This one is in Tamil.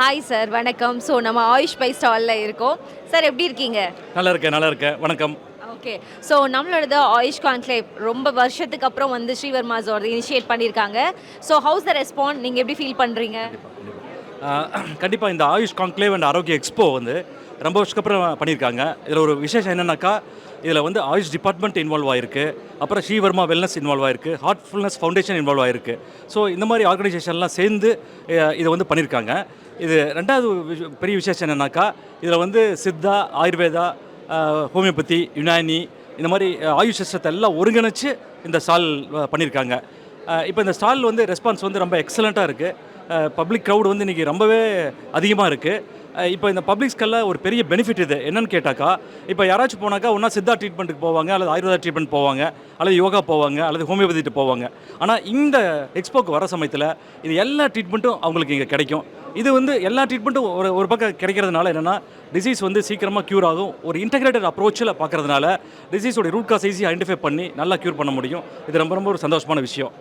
ஹாய் சார், வணக்கம். ஸோ நம்ம ஆயுஷ் பை ஸ்டாலில் இருக்கோம். சார் எப்படி இருக்கீங்க? நல்லா இருக்கேன். வணக்கம். ஓகே. ஸோ நம்மளோடது ஆயுஷ் கான்க்ளேவ் ரொம்ப வருஷத்துக்கு அப்புறம் வந்து ஸ்ரீவர்மாஸோட இனிஷியேட் பண்ணியிருக்காங்க. ஸோ ஹவுஸ் த ரெஸ்பாண்ட்? நீங்கள் எப்படி ஃபீல் பண்ணுறீங்க? கண்டிப்பா இந்த AYUSH conclave and Aarogya expo வந்து ரொம்ப வருஷத்துக்கு அப்புறம் பண்ணியிருக்காங்க. இதில் ஒரு விசேஷம் என்னன்னாக்கா, இதில் வந்து ஆயுஷ் டிபார்ட்மெண்ட் இன்வால்வ் ஆயிருக்கு, அப்புறம் ஸ்ரீவர்மா வெல்னஸ் இன்வால்வ் ஆயிருக்கு, ஹார்ட்ஃபுல்னஸ் ஃபவுண்டேஷன் இன்வால்வ் ஆயிருக்கு. ஸோ இந்த மாதிரி ஆர்கனைசேஷன்லாம் சேர்ந்து இதை வந்து பண்ணியிருக்காங்க. இது ரெண்டாவது பெரிய விசேஷம் என்னன்னாக்கா, இதில் வந்து சித்தா, ஆயுர்வேதா, ஹோமியோபதி, யுனானி இந்த மாதிரி ஆயுஷ் சிஸ்டத்தை எல்லாம் ஒருங்கிணைச்சு இந்த ஸ்டால் பண்ணியிருக்காங்க. இப்போ இந்த ஸ்டால் வந்து ரெஸ்பான்ஸ் வந்து ரொம்ப எக்ஸலண்ட்டாக இருக்குது. பப்ளிக் க்ரௌடு வந்து இன்றைக்கி ரொம்பவே அதிகமாக இருக்குது. இப்போ இந்த பப்ளிக்ஸ்க்கெல்லாம் ஒரு பெரிய பெனிஃபிட் இது என்னன்னு கேட்டாக்கா, இப்போ யாராச்சும் போனாக்கா ஒன்றா சித்தா ட்ரீட்மெண்ட்டுக்கு போவாங்க, அல்லது ஆயுர்வேதா ட்ரீட்மெண்ட் போவாங்க, அல்லது யோகா போவாங்க, அல்லது ஹோமியோபதிட்டு போவாங்க. ஆனால் இந்த எக்ஸ்போக்கு வர சமயத்தில் இது எல்லா ட்ரீட்மெண்ட்டும் அவங்களுக்கு இங்கே கிடைக்கும். இது வந்து எல்லா ட்ரீட்மெண்ட்டும் ஒரு ஒரு பக்கம் கிடைக்கிறதுனால என்னென்னா, டிசீஸ் வந்து சீக்கிரமாக க்யூர் ஆகும். ஒரு இன்டெகிரேட்டட் அப்ரோச்சில் பார்க்குறதுனால டிசீஸோட ரூட் காஸ் ஈஸியாக ஐடென்டிஃபை பண்ணி நல்லா க்யூர் பண்ண முடியும். இது ரொம்ப ரொம்ப ஒரு சந்தோஷமான விஷயம்.